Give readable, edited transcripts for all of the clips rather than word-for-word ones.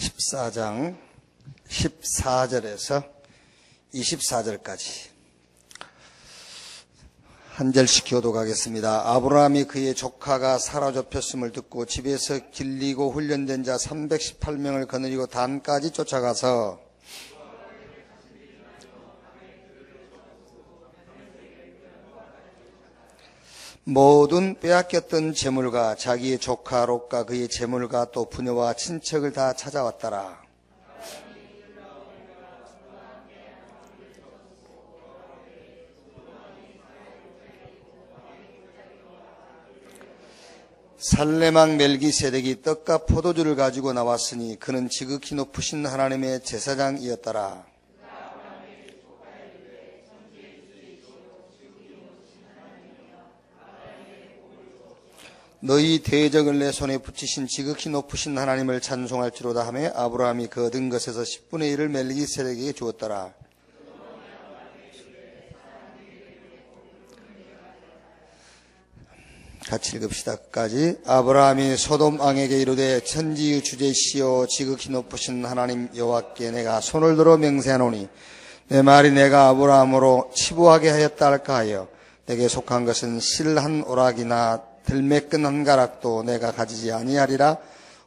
14장 14절에서 24절까지 한 절씩 교독하겠습니다. 아브라함이 그의 조카가 사로잡혔음을 듣고 집에서 길리고 훈련된 자 318명을 거느리고 단까지 쫓아가서 모든 빼앗겼던 재물과 자기의 조카 롯과 그의 재물과 또 부녀와 친척을 다 찾아왔더라. 살레망 멜기세덱이 떡과 포도주를 가지고 나왔으니 그는 지극히 높으신 하나님의 제사장이었더라. 너희 대적을 내 손에 붙이신 지극히 높으신 하나님을 찬송할지로다 하며 아브라함이 그 얻은 것에서 10분의 1을 멜기세덱에게 주었더라. 같이 읽읍시다. 끝까지. 아브라함이 소돔 왕에게 이르되 천지의 주제시오 지극히 높으신 하나님 여호와께 내가 손을 들어 맹세하노니 내 말이 내가 아브라함으로 치부하게 하였다 할까 하여 내게 속한 것은 실 한 오락이나 들매끈 한 가락도 내가 가지지 아니하리라.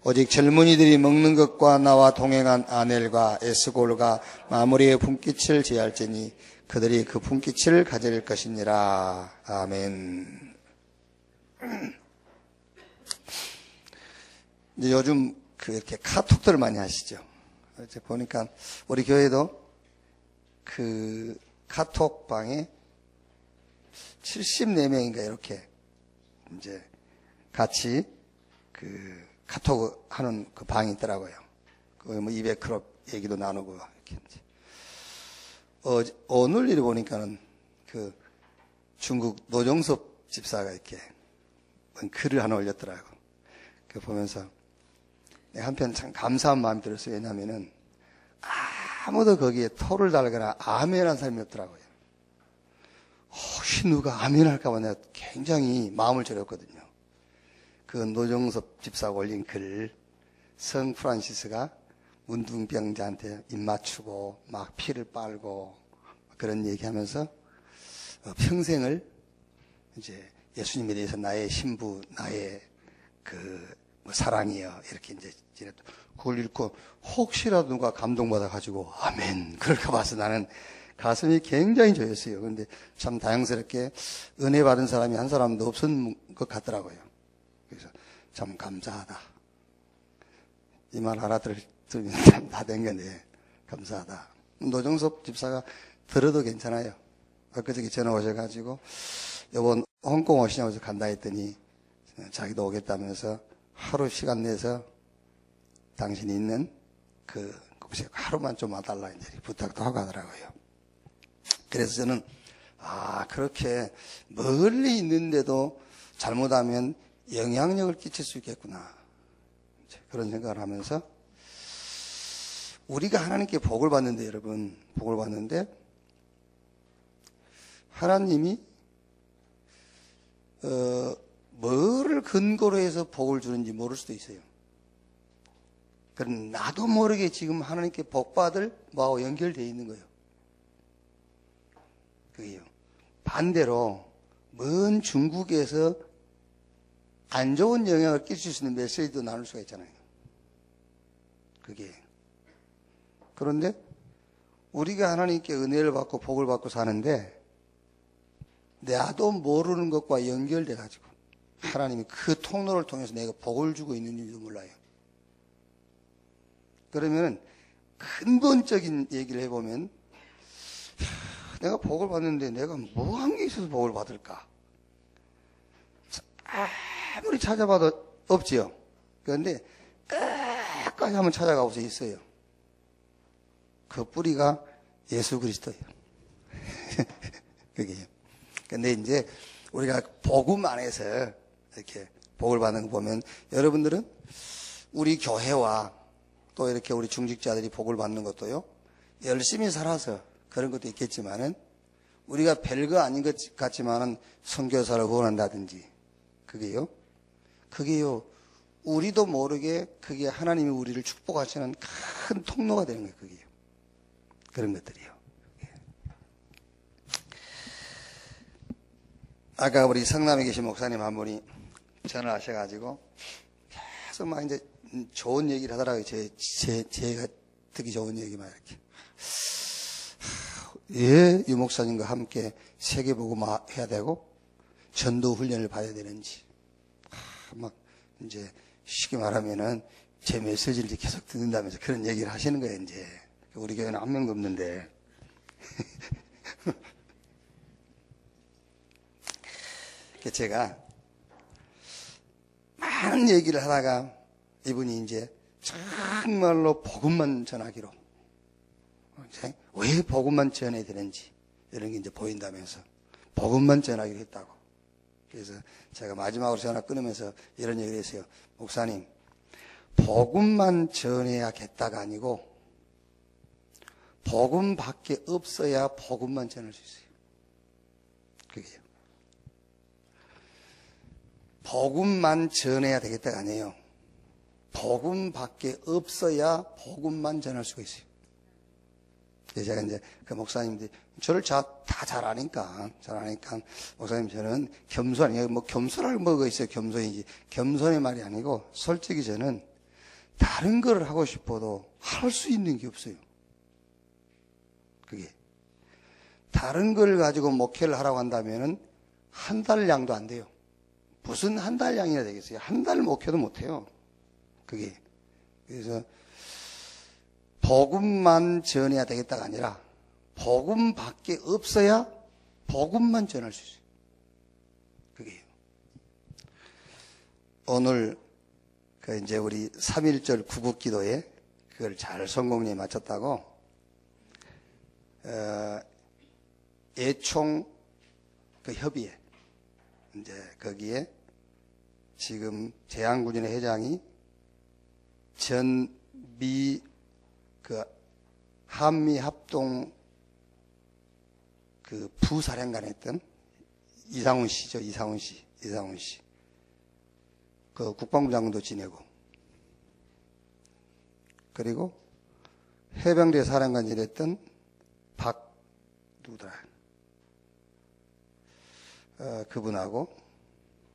오직 젊은이들이 먹는 것과 나와 동행한 아넬과 에스골과 마무리의 분깃을 제할지니 그들이 그 분깃을 가질 것이니라. 아멘. 이제 요즘 이렇게 카톡들 많이 하시죠. 이제 보니까 우리 교회도 그 카톡방에 74명인가 이렇게 이제 같이 그 카톡 하는 그 방이 있더라고요. 거기 뭐 200클럽 얘기도 나누고 이렇게. 오늘 일을 보니까는 그 중국 노정섭 집사가 이렇게 글을 하나 올렸더라고. 그 보면서 한편 참 감사한 마음이 들었어요. 왜냐하면은 아무도 거기에 토를 달거나 아멘한 사람이 없더라고요. 혹시 누가 아멘 할까봐 내가 굉장히 마음을 졸였거든요. 그 노정섭 집사가 올린 글, 성 프란시스가 문둥병자한테 입 맞추고 막 피를 빨고 그런 얘기하면서 평생을 이제 예수님에 대해서 나의 신부, 나의 사랑이여 이렇게 이제 그걸 읽고 혹시라도 누가 감동받아가지고 아멘 그럴까 봐서 나는 가슴이 굉장히 저였어요. 그런데 참 다행스럽게 은혜 받은 사람이 한 사람도 없은 것 같더라고요. 그래서 참 감사하다. 이 말 알아들으면 참 다 된 건데 감사하다. 노정섭 집사가 들어도 괜찮아요. 엊그저께 전화 오셔가지고 이번 홍콩 오시냐고 해서 간다 했더니 자기도 오겠다면서 하루 시간 내서 당신이 있는 그곳에 하루만 좀 와달라 이제 부탁도 하고 하더라고요. 그래서 저는 그렇게 멀리 있는데도 잘못하면 영향력을 끼칠 수 있겠구나 그런 생각을 하면서 우리가 하나님께 복을 받는데 여러분 복을 받는데 하나님이 뭐를 근거로 해서 복을 주는지 모를 수도 있어요. 그럼 나도 모르게 지금 하나님께 복 받을 뭐하고 연결되어 있는 거예요. 그게요. 반대로 먼 중국에서 안 좋은 영향을 끼칠 수 있는 메시지도 나눌 수가 있잖아요. 그게. 그런데 우리가 하나님께 은혜를 받고 복을 받고 사는데 나도 모르는 것과 연결돼 가지고 하나님이 그 통로를 통해서 내가 복을 주고 있는지도 몰라요. 그러면 근본적인 얘기를 해보면 내가 복을 받는데 내가 뭐 한 게 있어서 복을 받을까? 아무리 찾아봐도 없지요. 그런데 끝까지 한번 찾아가고서 있어요. 그 뿌리가 예수 그리스도예요. 그게요. 근데 이제 우리가 복음 안에서 이렇게 복을 받는 거 보면 여러분들은 우리 교회와 또 이렇게 우리 중직자들이 복을 받는 것도요. 열심히 살아서 그런 것도 있겠지만은 우리가 별거 아닌 것 같지만은 선교사를 후원한다든지 그게요 우리도 모르게 그게 하나님이 우리를 축복하시는 큰 통로가 되는 거예요. 그게 그런 것들이요. 아까 우리 성남에 계신 목사님 한 분이 전화를 하셔가지고 계속 막 이제 좋은 얘기를 하더라고요. 제가 듣기 좋은 얘기만 이렇게. 왜 유 목사님과 함께 세계복음 해야 되고 전도 훈련을 받아야 되는지 막 이제 쉽게 말하면은 제 메시지를 계속 듣는다면서 그런 얘기를 하시는 거예요. 이제 우리 교회는 한 명도 없는데 제가 많은 얘기를 하다가 이분이 이제 정말로 복음만 전하기로, 왜 복음만 전해야 되는지 이런 게 이제 보인다면서 복음만 전하기로 했다고. 그래서 제가 마지막으로 전화 끊으면서 이런 얘기를 했어요. 목사님, 복음만 전해야겠다가 아니고 복음밖에 없어야 복음만 전할 수 있어요. 그게요. 복음만 전해야 되겠다가 아니에요. 복음밖에 없어야 복음만 전할 수가 있어요. 그래서 제가 이제 그 목사님들이 저를 다 잘 아니까 목사님 저는 겸손이 뭐 겸손할 뭐가 있어요. 겸손이지. 겸손의 말이 아니고 솔직히 저는 다른 걸 하고 싶어도 할 수 있는 게 없어요. 그게 다른 걸 가지고 목회를 하라고 한다면은 한 달량도 안 돼요. 무슨 한 달량이나 되겠어요. 한 달 목회도 못 해요. 그게. 그래서 복음만 전해야 되겠다가 아니라 복음밖에 없어야 복음만 전할 수 있어요. 그게요. 오늘 그 이제 우리 3.1절 구국기도에 그걸 잘 성공리에 마쳤다고 예총 그 협의회 이제 거기에 지금 제한군인의 회장이 전미 그 한미 합동 그 부사령관 했던 이상훈 씨죠. 이상훈 씨. 그 국방부 장관도 지내고 그리고 해병대 사령관 일했던 누구더라? 그분하고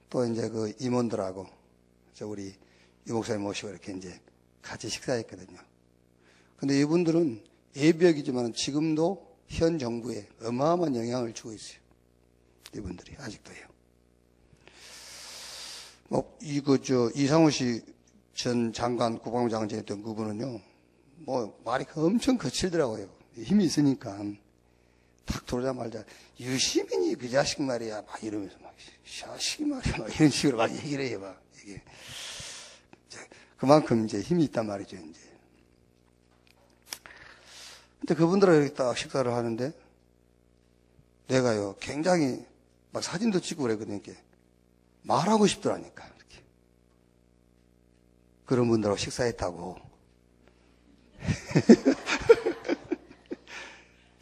또 이제 그 임원들하고 우리 유 목사님 모시고 이렇게 이제 같이 식사했거든요. 근데 이분들은 예비역이지만 지금도 현 정부에 어마어마한 영향을 주고 있어요. 이분들이 아직도요. 뭐 이상훈 씨 전 장관 국방부 장관 지냈던 그분은요. 뭐 말이 엄청 거칠더라고요. 힘이 있으니까 탁 들어오자마자 유시민이 그 자식 말이야 막 이러면서 막 자식이 말이야 막 이런 식으로 막 얘기를 해요. 막 이게 그만큼 이제 힘이 있단 말이죠. 이제. 근데 그분들하고 이렇게 딱 식사를 하는데 내가요 굉장히 막 사진도 찍고 그랬거든요. 이렇게 말하고 싶더라니까. 이렇게. 그런 분들하고 식사했다고.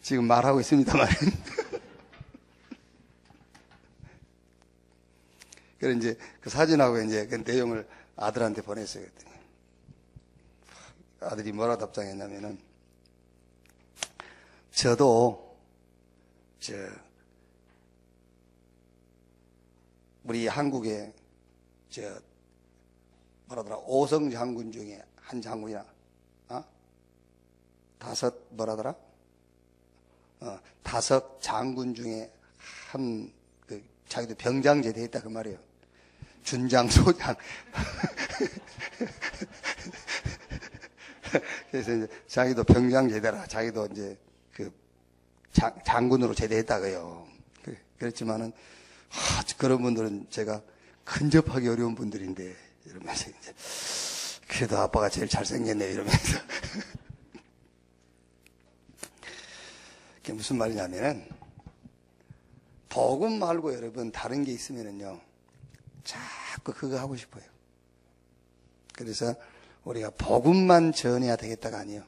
지금 말하고 있습니다만. 그래서 이제 그 사진하고 이제 그 내용을 아들한테 보냈어요. 그랬더니 아들이 뭐라 답장했냐면은 저도 우리 한국의 뭐라더라 5성 장군 중에 한 장군이나 다섯 장군 중에 한 자기도 병장 제대했다 그 말이에요. 준장 소장. 그래서 이제 자기도 병장 제대라. 자기도 이제 그 장군으로 제대했다고요. 그렇지만은 그런 분들은 제가 근접하기 어려운 분들인데 이러면서 이제 그래도 아빠가 제일 잘생겼네 이러면서 그게 무슨 말이냐면은 복음 말고 여러분 다른 게 있으면은요 자꾸 그거 하고 싶어요. 그래서 우리가 복음만 전해야 되겠다가 아니에요.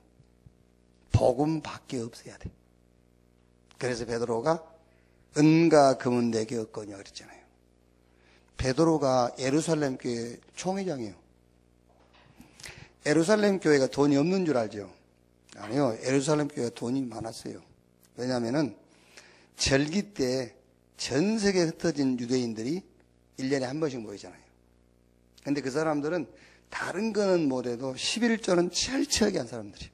복음밖에 없어야 돼. 그래서 베드로가 은과 금은 내게 없거니와 그랬잖아요. 베드로가 예루살렘 교회 총회장이에요. 예루살렘 교회가 돈이 없는 줄 알죠? 아니요. 예루살렘 교회가 돈이 많았어요. 왜냐하면은 절기 때 전 세계에 흩어진 유대인들이 1년에 한 번씩 모이잖아요. 근데 그 사람들은 다른 거는 못해도 11조는 철저하게 한 사람들이에요.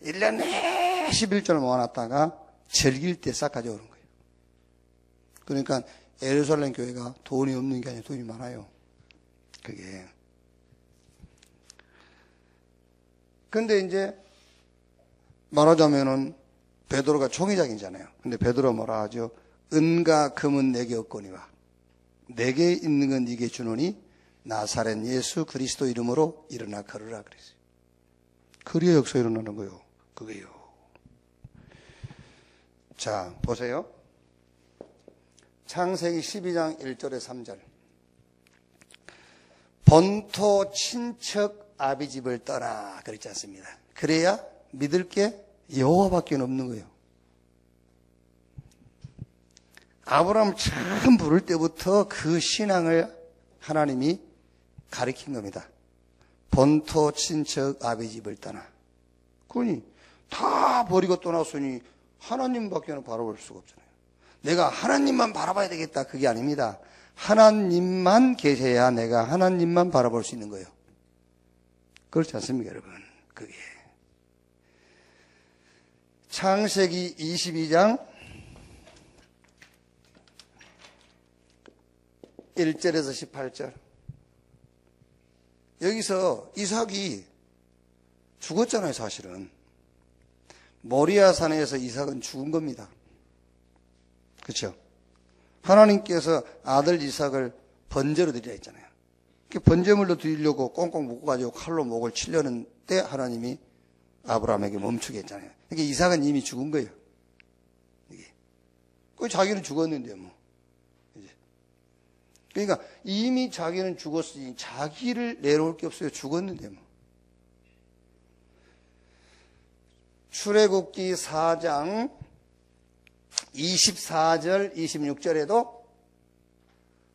1년 내에 11조를 모아놨다가 절기일 때 싹 가져오는 거예요. 그러니까 예루살렘 교회가 돈이 없는 게 아니라 돈이 많아요. 그게. 근데 이제 말하자면은 베드로가 총회장이잖아요. 근데 베드로 뭐라 하죠? 은과 금은 내게 없거니와 내게 있는 건 네게 주노니 나사렛 예수 그리스도 이름으로 일어나 걸으라 그랬어요. 그리야 역사 일어나는 거예요. 그게요. 자, 보세요. 창세기 12장 1절에 3절. 본토 친척 아비 집을 떠나 그랬지 않습니다. 그래야 믿을 게 여호와밖에 없는 거예요. 아브라함 처음 부를 때부터 그 신앙을 하나님이 가르친 겁니다. 본토 친척 아비 집을 떠나. 그러니 다 버리고 떠났으니 하나님밖에는 바라볼 수가 없잖아요. 내가 하나님만 바라봐야 되겠다. 그게 아닙니다. 하나님만 계셔야 내가 하나님만 바라볼 수 있는 거예요. 그렇지 않습니까, 여러분? 그게. 창세기 22장 1절에서 18절. 여기서 이삭이 죽었잖아요, 사실은. 모리아 산에서 이삭은 죽은 겁니다. 그렇죠? 하나님께서 아들 이삭을 번제로 드리라 했잖아요. 번제물로 드리려고 꽁꽁 묶어가지고 칼로 목을 치려는 때 하나님이 아브라함에게 멈추게 했잖아요. 그러니까 이삭은 이미 죽은 거예요. 그 자기는 죽었는데 뭐. 그러니까 이미 자기는 죽었으니 자기를 내놓을 게 없어요. 죽었는데 뭐. 출애굽기 4장 24절 26절에도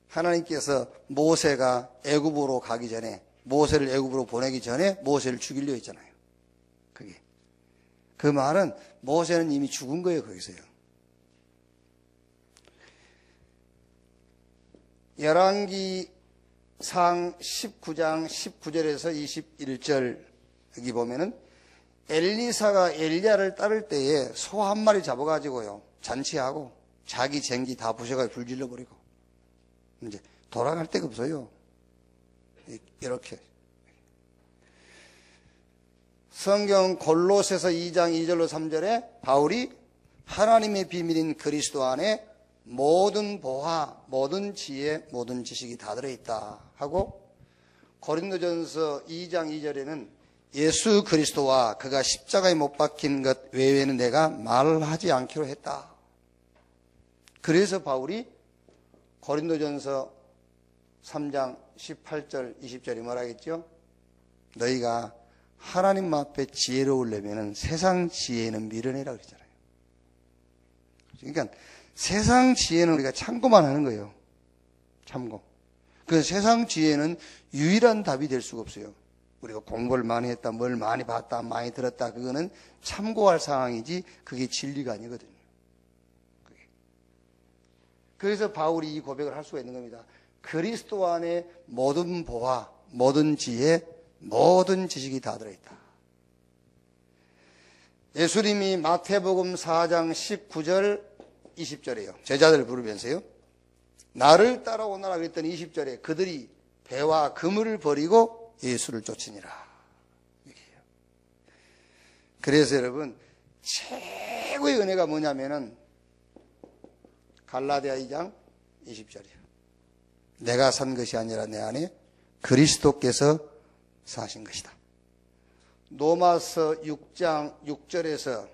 하나님께서 모세가 애굽으로 가기 전에 모세를 애굽으로 보내기 전에 모세를 죽이려 했잖아요. 그게. 그 말은 모세는 이미 죽은 거예요. 거기서요. 열왕기상 19장 19절에서 21절 여기 보면은 엘리사가 엘리야를 따를 때에 소 한 마리 잡아가지고요 잔치하고 자기 쟁기 다 부셔가지고 불질러 버리고 이제 돌아갈 데가 없어요. 이렇게 성경 골로새서 2장 2절로 3절에 바울이 하나님의 비밀인 그리스도 안에 모든 보화, 모든 지혜, 모든 지식이 다 들어있다 하고 고린도전서 2장 2절에는 예수 그리스도와 그가 십자가에 못 박힌 것 외에는 내가 말하지 않기로 했다. 그래서 바울이 고린도전서 3장 18절 20절이 뭐라 했죠? 너희가 하나님 앞에 지혜로우려면 세상 지혜는 미련해라 그랬잖아요. 그러니까 세상 지혜는 우리가 참고만 하는 거예요. 참고. 그 세상 지혜는 유일한 답이 될 수가 없어요. 우리가 공부를 많이 했다, 뭘 많이 봤다, 많이 들었다, 그거는 참고할 상황이지 그게 진리가 아니거든요. 그래서 바울이 이 고백을 할 수가 있는 겁니다. 그리스도 안에 모든 보화, 모든 지혜, 모든 지식이 다 들어있다. 예수님이 마태복음 4장 19절 20절이에요. 제자들 부르면서요. 나를 따라오너라 그랬더니 20절에 그들이 배와 그물을 버리고 예수를 쫓으니라. 이게요. 그래서 여러분 최고의 은혜가 뭐냐면은 갈라디아 2장 20절이에요. 내가 산 것이 아니라 내 안에 그리스도께서 사신 것이다. 로마서 6장 6절에서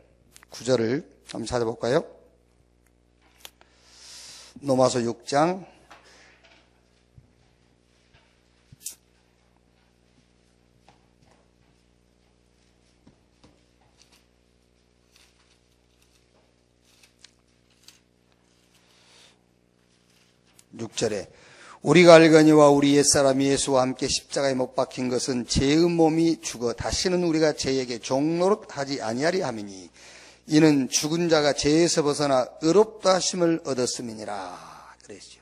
9절을 한번 찾아볼까요? 로마서 6장 6절에 우리가 알거니와 우리 옛사람 예수와 함께 십자가에 못 박힌 것은 죄의 몸이 죽어 다시는 우리가 죄에게 종노릇하지 아니하리 함이니 이는 죽은 자가 죄에서 벗어나 의롭다 하심을 얻었음이니라 그랬죠.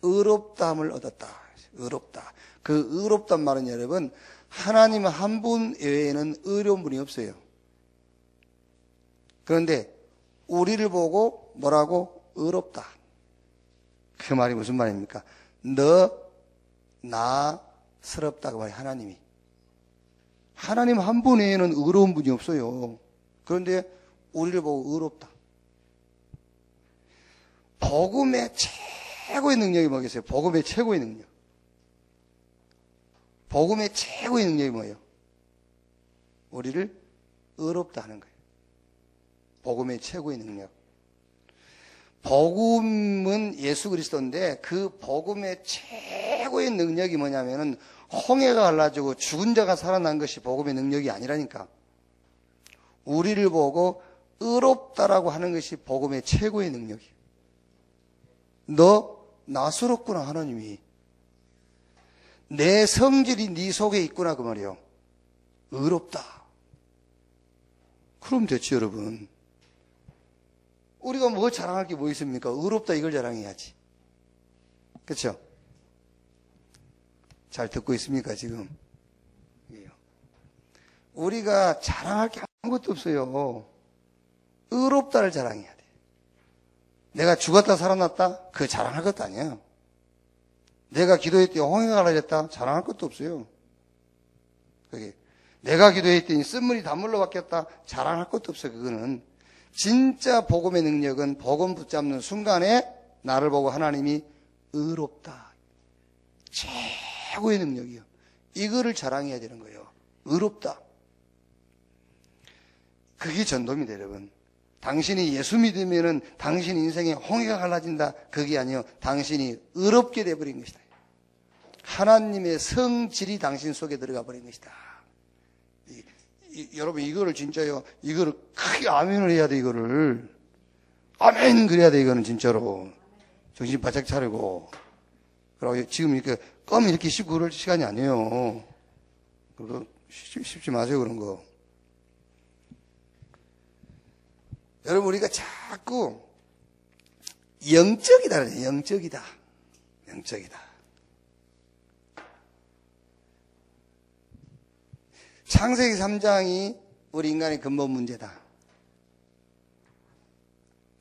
의롭다함을 얻었다. 의롭다. 그 의롭단 말은 여러분 하나님 한 분 외에는 의로운 분이 없어요. 그런데 우리를 보고 뭐라고? 의롭다. 그 말이 무슨 말입니까? 너, 나, 스럽다 그 말이 하나님이. 하나님 한 분 외에는 의로운 분이 없어요. 그런데 우리를 보고 의롭다. 복음의 최고의 능력이 뭐겠어요? 복음의 최고의 능력. 복음의 최고의 능력이 뭐예요? 우리를 의롭다 하는 거예요. 복음의 최고의 능력. 복음은 예수 그리스도인데 그 복음의 최고의 능력이 뭐냐면은 홍해가 갈라지고 죽은 자가 살아난 것이 복음의 능력이 아니라니까. 우리를 보고 의롭다라고 하는 것이 복음의 최고의 능력이에요. 너 나스럽구나 하나님이. 내 성질이 네 속에 있구나 그 말이에요. 의롭다. 그럼 됐지 여러분. 우리가 뭐 자랑할 게 뭐 있습니까? 의롭다 이걸 자랑해야지. 그렇죠? 잘 듣고 있습니까 지금? 우리가 자랑할 게 아무것도 없어요. 의롭다를 자랑해야 돼. 내가 죽었다 살아났다? 그거 자랑할 것도 아니에요. 내가 기도했더니 홍해가 갈라졌다? 자랑할 것도 없어요. 그게 내가 기도했더니 쓴물이 단물로 바뀌었다? 자랑할 것도 없어요. 그거는 진짜 복음의 능력은 복음 붙잡는 순간에 나를 보고 하나님이 의롭다. 최고의 능력이요. 이거를 자랑해야 되는 거예요. 의롭다. 그게 전도입니다, 여러분. 당신이 예수 믿으면은 당신 인생에 홍해가 갈라진다. 그게 아니요. 당신이 의롭게 돼버린 것이다. 하나님의 성질이 당신 속에 들어가 버린 것이다. 여러분 이거를 진짜요. 이거를 크게 아멘을 해야 돼. 이거를 아멘 그래야 돼. 이거는 진짜로 정신 바짝 차리고. 그리고 지금 이렇게 껌 이렇게 씹고 그럴 시간이 아니에요. 그거 씹지 마세요 그런 거. 여러분 우리가 자꾸 영적이다 그래요. 영적이다. 영적이다. 창세기 3장이 우리 인간의 근본 문제다.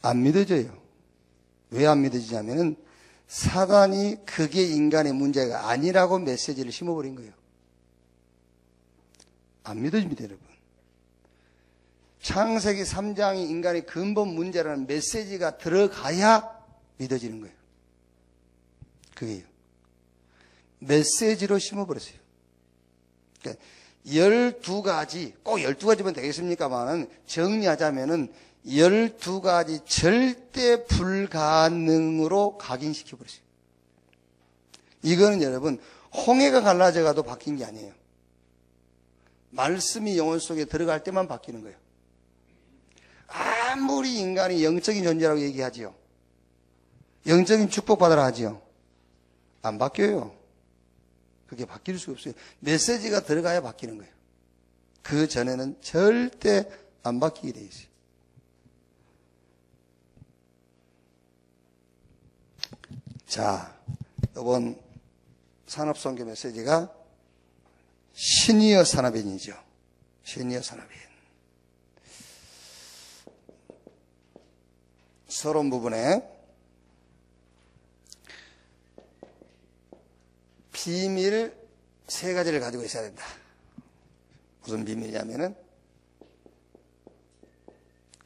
안 믿어져요. 왜 안 믿어지냐면은 사단이 그게 인간의 문제가 아니라고 메시지를 심어버린 거예요. 안 믿어집니다, 여러분. 창세기 3장이 인간의 근본 문제라는 메시지가 들어가야 믿어지는 거예요. 그게요. 메시지로 심어버렸어요. 그러니까 12가지, 꼭 12가지면 되겠습니까만은 정리하자면은 12가지 절대 불가능으로 각인시켜버렸어요. 이거는 여러분, 홍해가 갈라져 가도 바뀐 게 아니에요. 말씀이 영혼 속에 들어갈 때만 바뀌는 거예요. 아무리 인간이 영적인 존재라고 얘기하지요. 영적인 축복받으라 하지요. 안 바뀌어요. 그게 바뀔 수 없어요. 메시지가 들어가야 바뀌는 거예요. 그 전에는 절대 안 바뀌게 돼 있어요. 자, 이번 산업선교 메시지가 시니어 산업인이죠. 시니어 산업인. 서론 부분에 비밀 3가지를 가지고 있어야 된다. 무슨 비밀이냐면은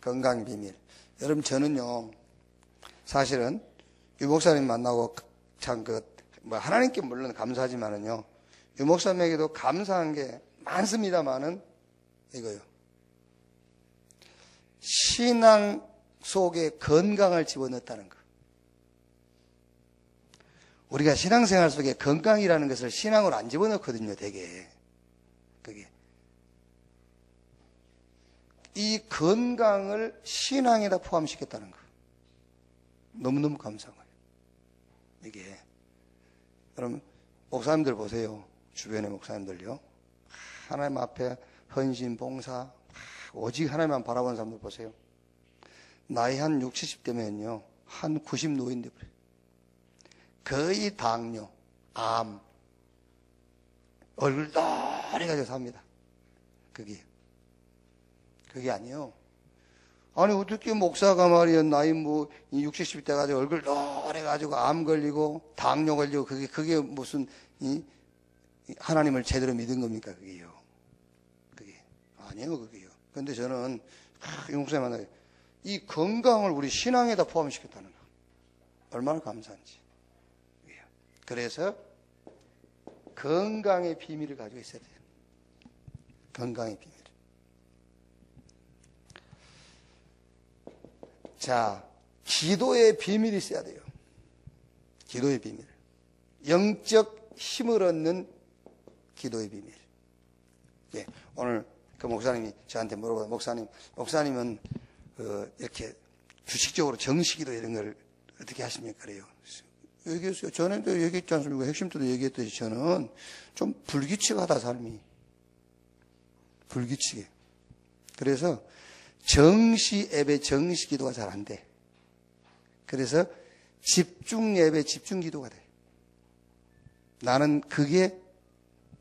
건강 비밀. 여러분 저는요 사실은 유 목사님 만나고 참 하나님께 물론 감사하지만은요 유 목사님에게도 감사한 게 많습니다만은 이거요. 신앙 속에 건강을 집어넣었다는 거. 우리가 신앙생활 속에 건강이라는 것을 신앙으로 안 집어넣거든요, 되게. 그게. 이 건강을 신앙에다 포함시켰다는 거. 너무너무 감사한 거예요. 이게. 여러분, 목사님들 보세요. 주변의 목사님들요. 하나님 앞에 헌신, 봉사, 오직 하나님만 바라보는 사람들 보세요. 나이 한 60, 70대면요. 한 90 노인데 거의 당뇨, 암, 얼굴 노래가지고 삽니다. 그게 아니에요. 아니, 어떻게 목사가 말이야, 나이 60, 70대 가지고 얼굴 노래가지고 암 걸리고, 당뇨 걸리고, 그게 무슨, 하나님을 제대로 믿은 겁니까, 그게요. 그게. 아니에요, 그게요. 근데 저는, 이 목사님 만나요. 이 건강을 우리 신앙에다 포함시켰다는 거. 얼마나 감사한지. 그래서, 건강의 비밀을 가지고 있어야 돼요. 건강의 비밀. 자, 기도의 비밀이 있어야 돼요. 기도의 비밀. 영적 힘을 얻는 기도의 비밀. 예, 오늘 그 목사님이 저한테 물어봐요. 목사님은 이렇게 규칙적으로 정식기도 이런 걸 어떻게 하십니까? 그래요. 얘기했어요. 전에도 얘기했지 않습니까? 핵심 때도 얘기했듯이 저는 좀 불규칙하다, 삶이. 불규칙해. 그래서 정시 예배, 정시 기도가 잘 안 돼. 그래서 집중 예배, 집중 기도가 돼. 나는 그게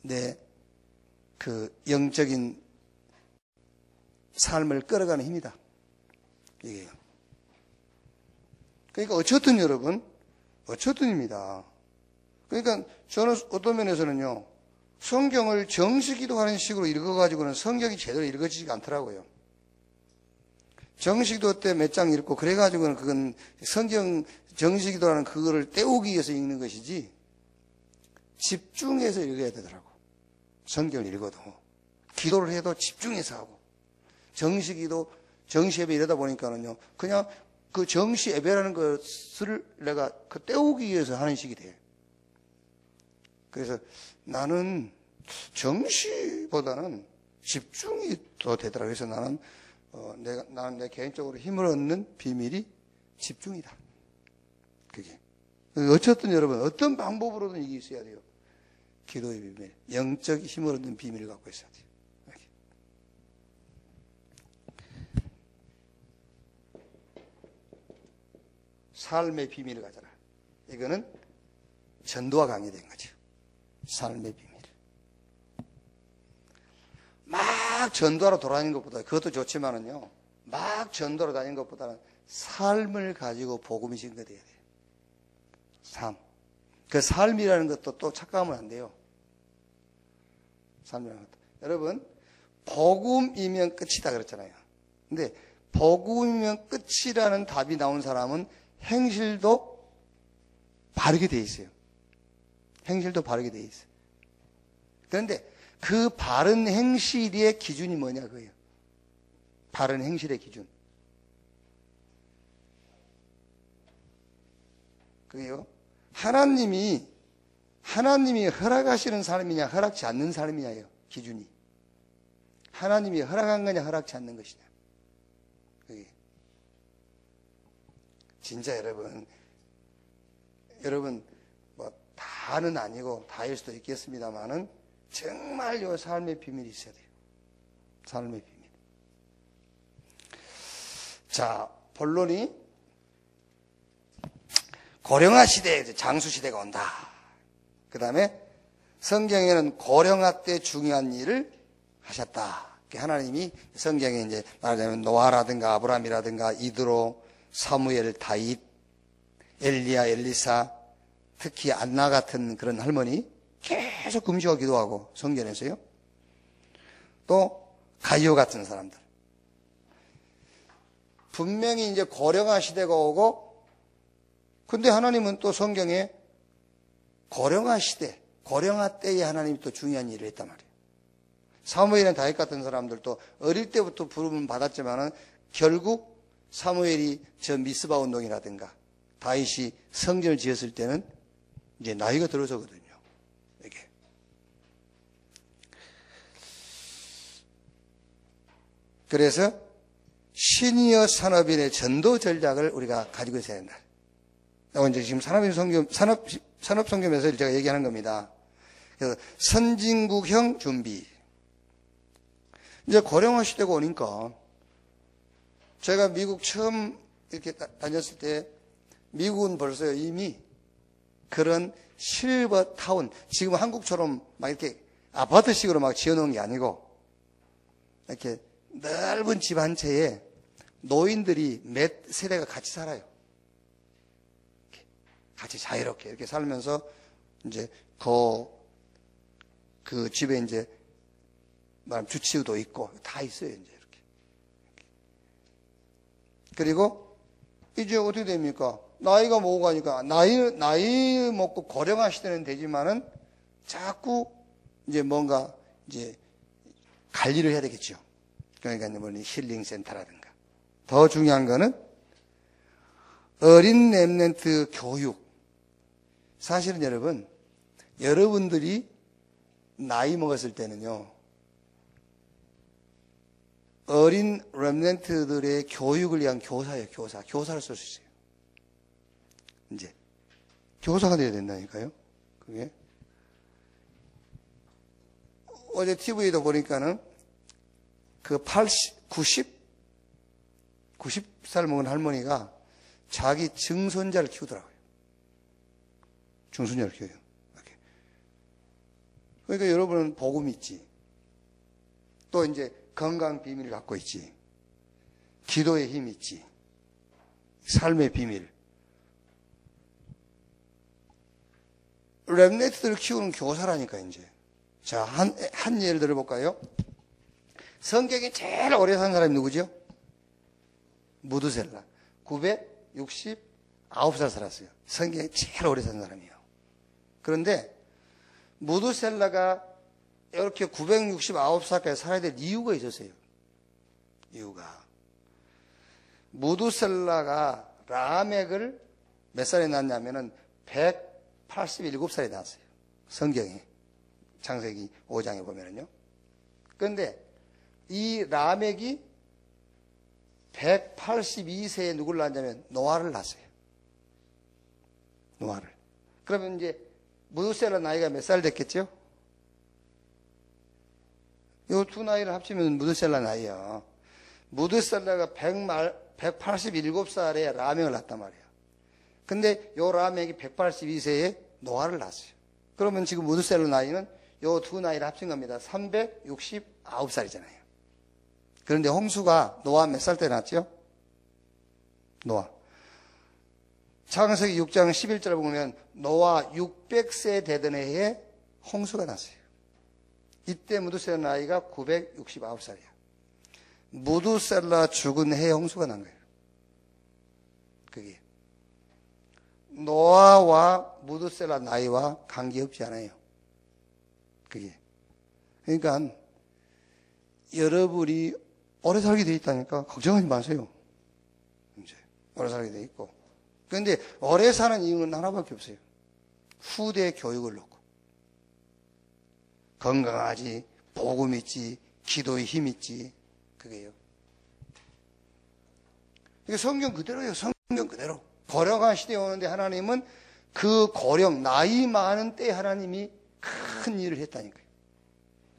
내 그 영적인 삶을 끌어가는 힘이다. 이게요. 그러니까 어쨌든 여러분, 어쨌든입니다. 그러니까 저는 어떤 면에서는요, 성경을 정시 기도하는 식으로 읽어가지고는 성경이 제대로 읽어지지가 않더라고요. 정식기도 때 몇 장 읽고 그래가지고는 그건 성경 정식기도라는 그거를 때우기 위해서 읽는 것이지 집중해서 읽어야 되더라고. 성경을 읽어도 기도를 해도 집중해서 하고 정식기도 정시예배 이러다 보니까는요 그냥 그 정시예배라는 것을 내가 그 때우기 위해서 하는 식이 돼. 그래서 나는 정시보다는 집중이 더 되더라고요. 그래서 나는 내 개인적으로 힘을 얻는 비밀이 집중이다. 그게. 어쨌든 여러분, 어떤 방법으로든 이게 있어야 돼요. 기도의 비밀. 영적 힘을 얻는 비밀을 갖고 있어야 돼요. 삶의 비밀을 가져라. 이거는 전도와 관계된 거죠. 삶의 비밀. 막 전도하러 돌아다니는 것보다, 그것도 좋지만은요, 막 전도하러 다니는 것보다는 삶을 가지고 복음이 증거돼야 돼요. 삶. 그 삶이라는 것도 또 착각하면 안 돼요. 삶이라는 것도. 여러분, 복음이면 끝이다 그랬잖아요. 근데 복음이면 끝이라는 답이 나온 사람은 행실도 바르게 돼 있어요. 행실도 바르게 돼 있어요. 그런데 그 바른 행실의 기준이 뭐냐 그거예요. 바른 행실의 기준. 그게요. 하나님이 허락하시는 사람이냐 허락지 않는 사람이냐예요. 기준이. 하나님이 허락한 거냐 허락지 않는 것이냐. 그게. 진짜 여러분 뭐 다는 아니고 다일 수도 있겠습니다만은 정말 요 삶의 비밀이 있어야 돼요. 삶의 비밀. 자, 본론이 고령화 시대, 장수 시대가 온다. 그 다음에 성경에는 고령화 때 중요한 일을 하셨다. 하나님이 성경에 이제 말하자면 노아라든가 아브라함이라든가 이드로, 사무엘, 다윗, 엘리야, 엘리사, 특히 안나 같은 그런 할머니 계속 금식하고 기도하고 성전에서요. 또 가이오 같은 사람들. 분명히 이제 고령화 시대가 오고, 근데 하나님은 또 성경에 고령화 시대, 고령화 때에 하나님이 또 중요한 일을 했단 말이에요. 사무엘이나 다윗 같은 사람들도 어릴 때부터 부름을 받았지만은 결국 사무엘이 저 미스바 운동이라든가 다윗이 성전을 지었을 때는 이제 나이가 들어서거든요. 이게. 그래서 시니어 산업인의 전도 전략을 우리가 가지고 있어야 된다. 이제 지금 산업선교면서 제가 얘기하는 겁니다. 그래서 선진국형 준비. 이제 고령화 시대가 오니까 제가 미국 처음 이렇게 다녔을 때 미국은 벌써 이미 그런 실버 타운, 지금 한국처럼 막 이렇게 아파트식으로 막 지어놓은 게 아니고 이렇게 넓은 집 한 채에 노인들이 몇 세대가 같이 살아요. 같이 자유롭게 이렇게 살면서 이제 그 집에 이제 말하면 주치의도 있고 다 있어요, 이제 이렇게. 그리고 이제 어떻게 됩니까? 나이가 먹고 가니까 나이 먹고 고령화 시대는 되지만은 자꾸 이제 뭔가 이제 관리를 해야 되겠죠. 그러니까 뭐 힐링 센터라든가. 더 중요한 거는 어린 렘넌트 교육. 사실은 여러분, 여러분들이 나이 먹었을 때는요, 어린 렘넌트들의 교육을 위한 교사예요, 교사. 교사를 쓸 수 있어요. 이제 교사가 돼야 된다니까요. 그게 어제 TV에도 보니까는 그 90살 먹은 할머니가 자기 증손자를 키우더라고요. 증손자를 키워요. 이렇게. 그러니까 여러분은 복음 있지. 또 이제 건강 비밀을 갖고 있지. 기도의 힘 있지. 삶의 비밀. 렘넌트들을 키우는 교사라니까, 이제. 자, 한 예를 들어볼까요? 성경에 제일 오래 산 사람이 누구죠? 무드셀라. 969살 살았어요. 성경에 제일 오래 산 사람이에요. 그런데 무드셀라가 이렇게 969살까지 살아야 될 이유가 있었어요. 이유가. 무드셀라가 라멕을 몇 살에 낳았냐면은 187살에 낳았어요. 성경에. 창세기 5장에 보면은요. 그런데 이 라멕이 182세에 누굴 낳았냐면 노아를 낳았어요. 노아를. 그러면 이제 무드셀라 나이가 몇 살 됐겠죠? 요 두 나이를 합치면 무드셀라 나이요. 무드셀라가 187살에 라멕을 낳았단 말이에요. 근데 요 라멕이 182세에 노아를 낳았어요. 그러면 지금 무드셀라 나이는 요 두 나이를 합친 겁니다. 369살이잖아요. 그런데 홍수가 노아 몇 살 때 났죠? 노아. 창세기 6장 11절을 보면 노아 600세 되던 해에 홍수가 났어요. 이때 무드셀라 나이가 969살이야. 무드셀라 죽은 해에 홍수가 난 거예요. 그게. 노아와 무드셀라 나이와 관계없지 않아요. 그게. 그러니까 여러분이 오래 살게 돼 있다니까 걱정하지 마세요. 이제 오래 살게 돼 있고. 그런데 오래 사는 이유는 하나밖에 없어요. 후대 교육을 놓고. 건강하지, 복음 있지, 기도의 힘 있지. 그게요. 이게 성경 그대로예요. 성경 그대로. 고령화 시대에 오는데 하나님은 그 고령, 나이 많은 때 하나님이 큰 일을 했다니까요.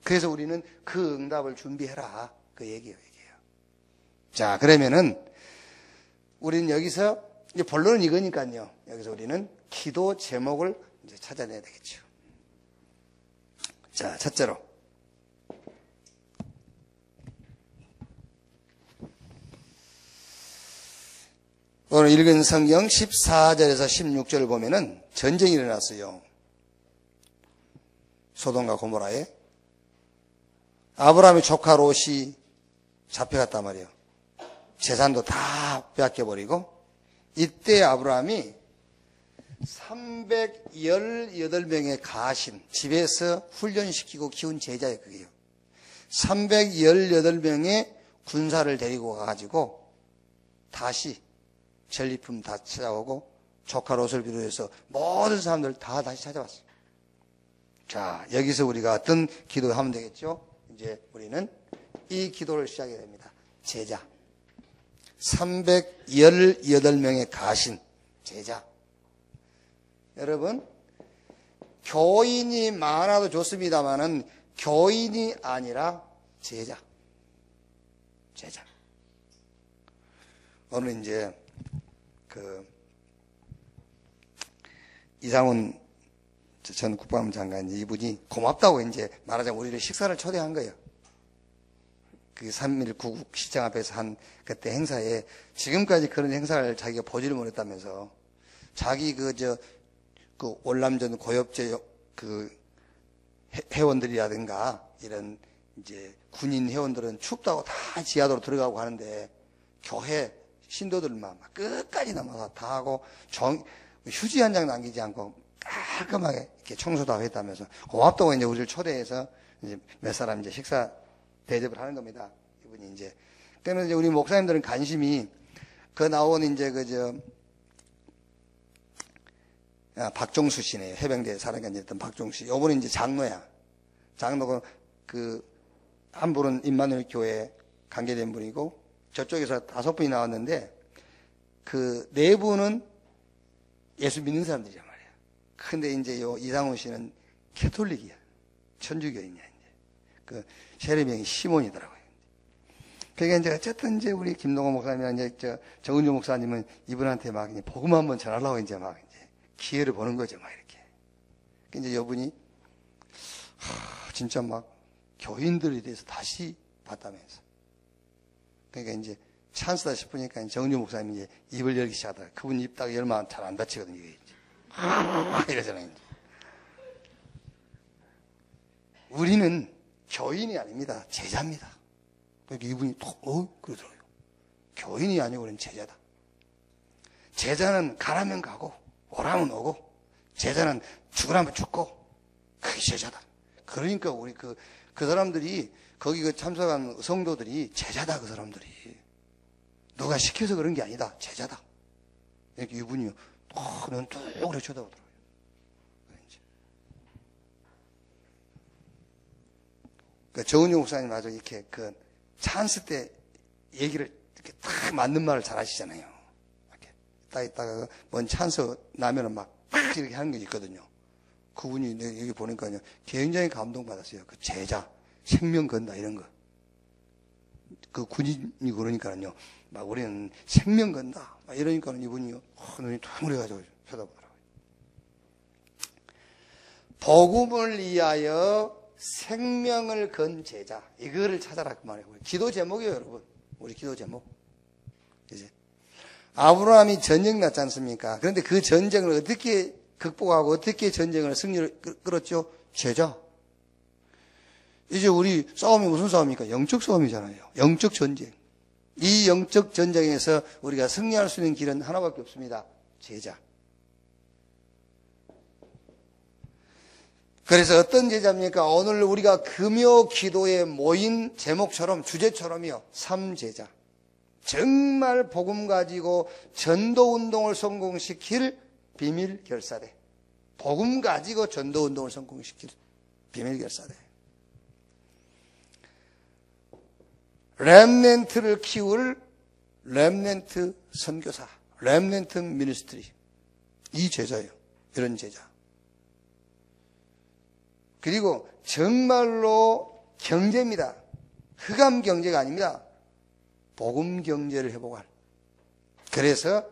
그래서 우리는 그 응답을 준비해라. 그 얘기예요. 자, 그러면은 우리는 여기서 이제 본론은 이거니까요. 여기서 우리는 기도 제목을 이제 찾아내야 되겠죠. 자, 첫째로 오늘 읽은 성경 14절에서 16절을 보면은 전쟁이 일어났어요. 소돔과 고모라에. 아브라함의 조카 롯이 잡혀갔단 말이에요. 재산도 다 빼앗겨버리고. 이때 아브라함이 318명의 가신, 집에서 훈련시키고 키운 제자예요, 그게요. 318명의 군사를 데리고 가가지고 다시 전리품 다 찾아오고 조카 롯을 비롯해서 모든 사람들 다 다시 찾아왔어요. 자, 여기서 우리가 어떤 기도를 하면 되겠죠? 이제 우리는 이 기도를 시작해야 됩니다. 제자. 318명의 가신 제자. 여러분, 교인이 많아도 좋습니다만은 교인이 아니라 제자. 오늘 이제 이상훈 전 국방부 장관 이분이 고맙다고 이제 말하자면 우리를 식사를 초대한 거예요. 그 3.1 구국 시장 앞에서 한 그때 행사에 지금까지 그런 행사를 자기가 보지를 못했다면서 자기 월남전 고엽제 회원들이라든가 이런 이제 군인 회원들은 춥다고 다 지하도로 들어가고 하는데 교회 신도들만 막 끝까지 남아서 다 하고 휴지 한 장 남기지 않고 깔끔하게 이렇게 청소도 하고 했다면서 고맙다고 이제 우리를 초대해서 이제 몇 사람 이제 식사 대접을 하는 겁니다. 이분이 이제. 그러면 이제 우리 목사님들은 관심이 나온 이제 박종수 씨네요. 해병대 사령관 했던 박종수 씨. 요번에 이제 장로야. 장로가 한 분은 임마누엘 교회에 관계된 분이고 저쪽에서 5분이 나왔는데 네 분은 예수 믿는 사람들이란 말이야. 근데 이제 이상훈 씨는 캐톨릭이야. 천주교인이야, 이제. 세례명이 시몬이더라고요. 그러니까 이제 어쨌든 이제 우리 김동호 목사님이랑 이제 정은주 목사님은 이분한테 막 복음 한번 전하려고 이제 막 이제 기회를 보는 거죠, 막 이렇게. 이제 이분이 진짜 막 교인들에 대해서 다시 봤다면서. 그러니까 이제 찬스다 싶으니까 정은주 목사님이 이제 입을 열기 시작하다가 그분 입 딱 열면 잘 안 닫히거든요, 이게 이제. 이러잖아요, 이제. 우리는 교인이 아닙니다. 제자입니다. 그러니까 이분이 그러더라고요. 교인이 아니고 우리는 제자다. 제자는 가라면 가고 오라면 오고 제자는 죽으라면 죽고 그게 제자다. 그러니까 우리 그 사람들이 거기 참석한 성도들이 제자다. 그 사람들이 누가 시켜서 그런 게 아니다. 제자다. 이렇게 이분이 눈 뚝 쳐다보더라고요. 정은용 목사님 아주 이렇게 찬스 때 얘기를 이렇게 딱 맞는 말을 잘 하시잖아요. 이렇게 딱 있다가 뭔 찬스 나면은 막 이렇게 하는 게 있거든요. 그분이 여기 보니까요 굉장히 감동받았어요. 제자, 생명 건다 이런 거. 군인이 그러니까요 막 우리는 생명 건다 막 이러니까는 이분이 눈이 퉁그래가지고 쳐다보더라고요. 복음을 위하여 생명을 건 제자, 이거를 찾아라 그 말이에요. 기도 제목이에요, 여러분. 우리 기도 제목. 이제 아브라함이 전쟁 났지 않습니까? 그런데 그 전쟁을 어떻게 극복하고 어떻게 전쟁을 승리를 끌었죠? 제자. 이제 우리 싸움이 무슨 싸움입니까? 영적 싸움이잖아요. 영적 전쟁. 이 영적 전쟁에서 우리가 승리할 수 있는 길은 하나밖에 없습니다. 제자. 그래서 어떤 제자입니까? 오늘 우리가 금요 기도에 모인 제목처럼 주제처럼요. 3제자. 정말 복음 가지고 전도운동을 성공시킬 비밀 결사대. 복음 가지고 전도운동을 성공시킬 비밀 결사대. 렘넌트를 키울 렘넌트 선교사. 렘넌트 미니스트리. 이 제자예요. 이런 제자. 그리고 정말로 경제입니다. 흑암 경제가 아닙니다. 복음 경제를 회복할. 그래서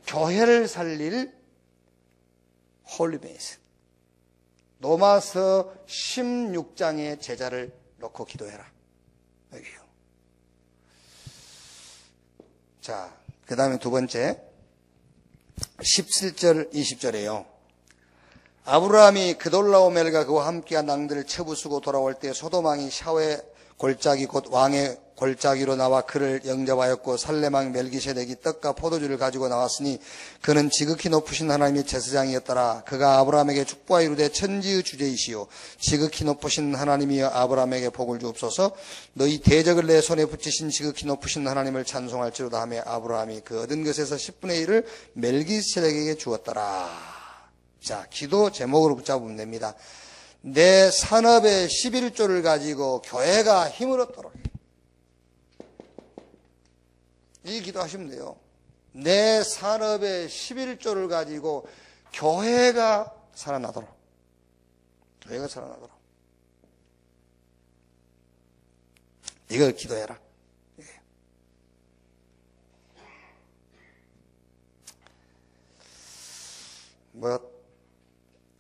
교회를 살릴 홀리베이스. 로마서 16장의 제자를 놓고 기도해라. 여기요. 자, 그 다음에 두 번째 17절 20절이에요. 아브라함이 그돌라오멜과 그와 함께한 낭들을 채부수고 돌아올 때 소돔왕이 샤웨 골짜기 곧 왕의 골짜기로 나와 그를 영접하였고 살레망 멜기세덱이 떡과 포도주를 가지고 나왔으니 그는 지극히 높으신 하나님의 제사장이었더라. 그가 아브라함에게 축복하 이르되 천지의 주제이시오 지극히 높으신 하나님이여 아브라함에게 복을 주옵소서. 너희 대적을 내 손에 붙이신 지극히 높으신 하나님을 찬송할지로다 하며 아브라함이 그 얻은 것에서 10분의 1을 멜기세덱에게 주었더라. 자, 기도 제목으로 붙잡으면 됩니다. 내 산업의 11조를 가지고 교회가 힘을 얻도록. 이 기도하시면 돼요. 내 산업의 11조를 가지고 교회가 살아나도록. 교회가 살아나더라. 이걸 기도해라. 예.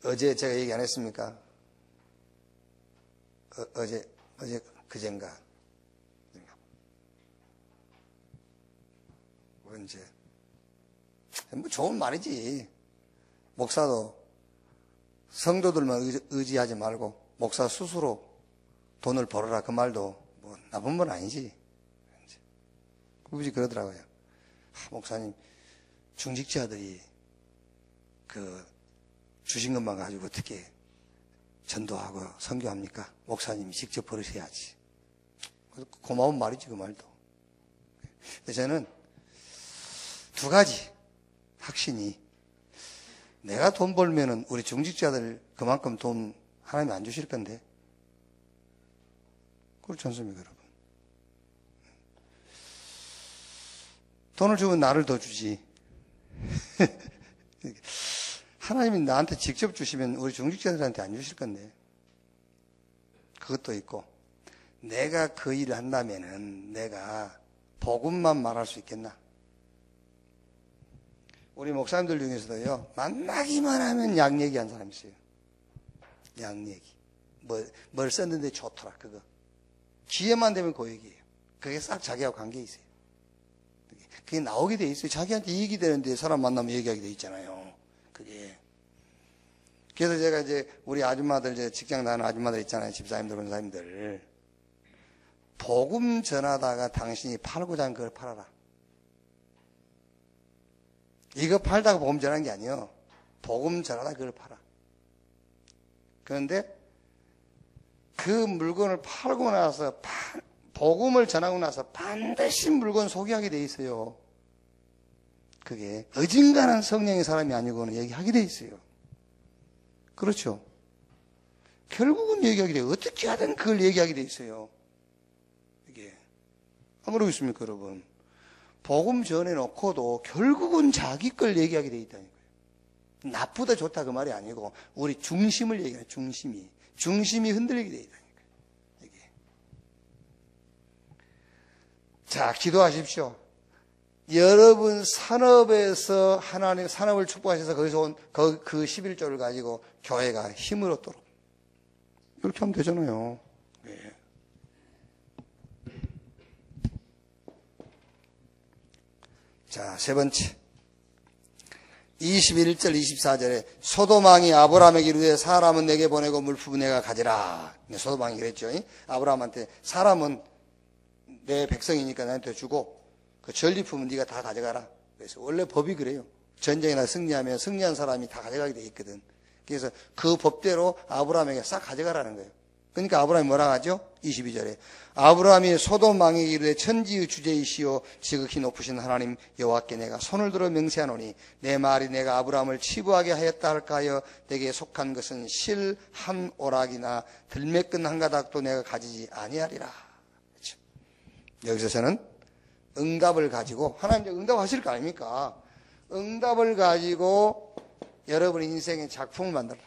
어제 제가 얘기 안 했습니까? 어제 그젠가. 언제? 뭐 좋은 말이지. 목사도 성도들만 의지하지 말고 목사 스스로 돈을 벌어라 그 말도 뭐 나쁜 건 아니지. 굳이 그러더라고요. 목사님 중직자들이 그 주신 것만 가지고 어떻게 전도하고 선교합니까? 목사님이 직접 벌으셔야지. 고마운 말이지 그 말도. 저는 두 가지 확신이, 내가 돈 벌면은 우리 중직자들 그만큼 돈 하나님 안 주실 건데. 그렇지 않습니까, 여러분? 돈을 주면 나를 더 주지. 하나님이 나한테 직접 주시면 우리 중직자들한테 안 주실 건데. 그것도 있고, 내가 그 일을 한다면은 내가 복음만 말할 수 있겠나? 우리 목사님들 중에서도요, 만나기만 하면 약 얘기한 사람이 있어요. 약 얘기. 뭘 썼는데 좋더라, 그거. 기회만 되면 그 얘기예요. 그게 싹 자기하고 관계 있어요. 그게 나오게 돼 있어요. 자기한테 이익이 되는데 사람 만나면 얘기하게 돼 있잖아요. 그게. 그래서 제가 이제 우리 아줌마들, 직장 다니는 아줌마들 있잖아요. 집사님들, 원사님들. 복음 전하다가 당신이 팔고자 하는 그걸 팔아라. 이거 팔다가 복음 전하는 게 아니에요. 복음 전하다 그걸 팔아. 그런데 그 물건을 팔고 나서 복음을 전하고 나서 반드시 물건 소개하게 돼 있어요. 그게 어진간한 성령의 사람이 아니고는 얘기하게 돼 있어요. 그렇죠? 결국은 얘기하게 돼요. 어떻게 하든 그걸 얘기하게 돼 있어요. 이게 안 그러고 있습니까, 여러분? 복음 전해놓고도 결국은 자기 걸 얘기하게 돼 있다니까요. 나쁘다 좋다 그 말이 아니고 우리 중심을 얘기해요. 중심이 흔들리게 돼 있다니까요. 이게. 자, 기도하십시오. 여러분 산업에서 하나님 산업을 축복하셔서 거기서 온 그 11조를 가지고 교회가 힘을 얻도록 이렇게 하면 되잖아요. 네. 자, 세 번째 21절 24절에 소돔왕이 아브라함에게 이르되 사람은 내게 보내고 물품은 내가 가지라. 소돔왕이 그랬죠. 아브라함한테 사람은 내 백성이니까 나한테 주고 그 전리품은 네가 다 가져가라. 그래서 원래 법이 그래요. 전쟁이나 승리하면 승리한 사람이 다 가져가게 돼 있거든. 그래서 그 법대로 아브라함에게 싹 가져가라는 거예요. 그러니까 아브라함이 뭐라 하죠? 22절에 아브라함이 소돔 왕에게 이르되 천지의 주제이시오 지극히 높으신 하나님 여호와께 내가 손을 들어 맹세하노니 내 말이 내가 아브라함을 치부하게 하였다 할까 하여 내게 속한 것은 실 한 오락이나 들매끈 한 가닥도 내가 가지지 아니하리라. 그렇죠? 여기서 저는 응답을 가지고 하나님 응답하실 거 아닙니까? 응답을 가지고 여러분 인생의 작품을 만들라.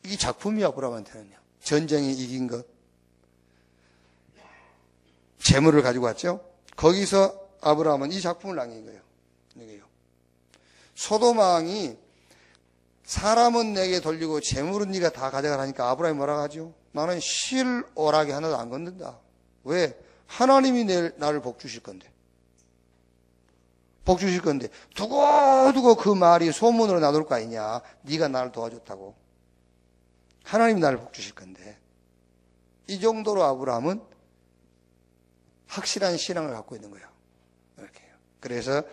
이게 작품이야. 아브라함한테는요. 전쟁에 이긴 것, 재물을 가지고 왔죠. 거기서 아브라함은 이 작품을 남긴 거예요. 이게요. 소돔 왕이 사람은 내게 돌리고 재물은 네가 다 가져가라니까 아브라함이 뭐라고 하죠? 나는 실 오락이 하나도 안 건든다. 왜? 하나님이 나를 복 주실 건데. 복 주실 건데 두고두고 그 말이 소문으로 나돌 거 아니냐. 네가 나를 도와줬다고. 하나님이 나를 복 주실 건데. 이 정도로 아브라함은 확실한 신앙을 갖고 있는 거예요. 이렇게요. 그래서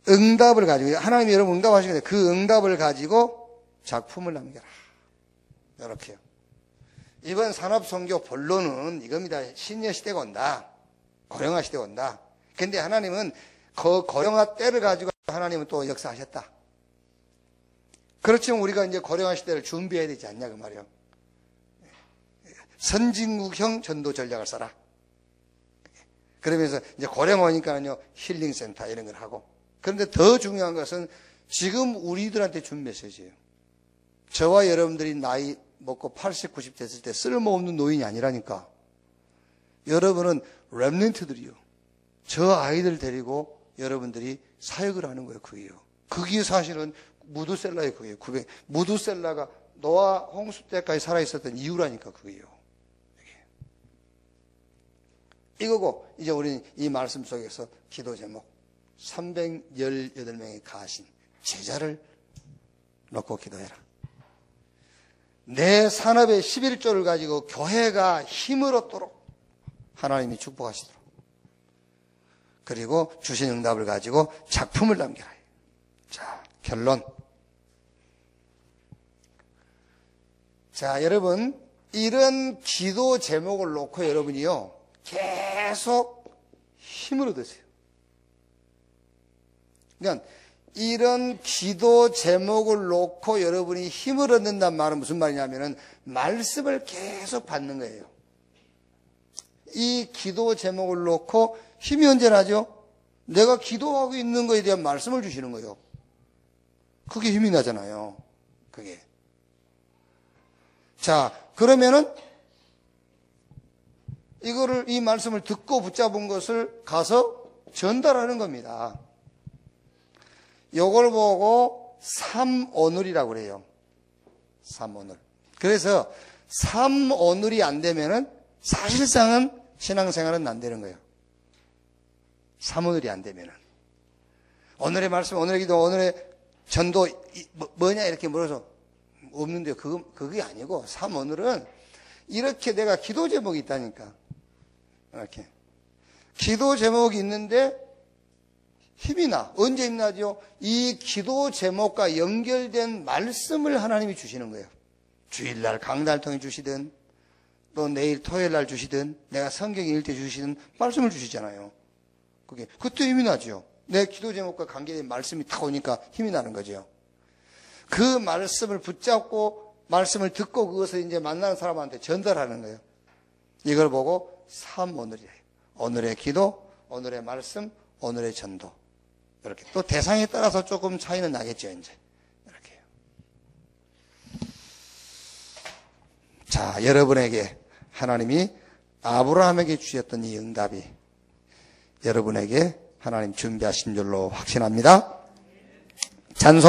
응답을 가지고 하나님이 여러분 응답하시는데 그 응답을 가지고 작품을 남겨라. 이렇게요. 이번 산업선교 본론은 이겁니다. 신여 시대가 온다. 고령화 시대가 온다. 근데 하나님은 그 고령화 때를 가지고 하나님은 또 역사하셨다. 그렇지만 우리가 이제 고령화 시대를 준비해야 되지 않냐 그 말이에요. 선진국형 전도 전략을 써라. 그러면서 이제 고령화니까요 힐링센터 이런 걸 하고. 그런데 더 중요한 것은 지금 우리들한테 준 메시지예요. 저와 여러분들이 나이 먹고 80, 90 됐을 때 쓸모없는 노인이 아니라니까. 여러분은 렘넌트들이요. 저 아이들 데리고 여러분들이 사역을 하는 거예요. 그게 사실은 무드셀라의 그게요. 무드셀라가 노아 홍수 때까지 살아있었던 이유라니까 그게요. 이거고 이제 우리는 이 말씀 속에서 기도 제목 318명의 가신 제자를 놓고 기도해라. 내 산업의 11조를 가지고 교회가 힘을 얻도록 하나님이 축복하시도록, 그리고 주신 응답을 가지고 작품을 남겨라. 자, 결론. 자, 여러분, 이런 기도 제목을 놓고 여러분이요 계속 힘을 얻으세요. 그러니까 이런 기도 제목을 놓고 여러분이 힘을 얻는다는 말은 무슨 말이냐면은 말씀을 계속 받는 거예요. 이 기도 제목을 놓고 힘이 언제 나죠? 내가 기도하고 있는 거에 대한 말씀을 주시는 거예요. 그게 힘이 나잖아요. 그게. 자, 그러면은 이 말씀을 듣고 붙잡은 것을 가서 전달하는 겁니다. 요걸 보고 삼오늘이라고 그래요. 삼오늘. 그래서 삼오늘이 안 되면은 사실상은 신앙생활은 안 되는 거예요. 삼오늘이 안 되면은. 오늘의 말씀, 오늘의 기도, 오늘의 전도 뭐냐 이렇게 물어서 없는데요. 그게 아니고 삼오늘은 이렇게 내가 기도 제목이 있다니까. 이렇게. 기도 제목이 있는데 힘이 나. 언제 힘 나죠? 이 기도 제목과 연결된 말씀을 하나님이 주시는 거예요. 주일날 강단을 통해 주시든 또 내일 토요일날 주시든 내가 성경 읽을 때 주시든 말씀을 주시잖아요. 그때 힘이 나죠. 내 기도 제목과 관계된 말씀이 딱 오니까 힘이 나는 거죠. 그 말씀을 붙잡고 말씀을 듣고 그것을 이제 만나는 사람한테 전달하는 거예요. 이걸 보고 삼오늘이에요. 오늘의 기도, 오늘의 말씀, 오늘의 전도. 이렇게. 또 대상에 따라서 조금 차이는 나겠죠, 이제. 이렇게요. 자, 여러분에게 하나님이 아브라함에게 주셨던 이 응답이 여러분에게 하나님 준비하신 줄로 확신합니다. 찬송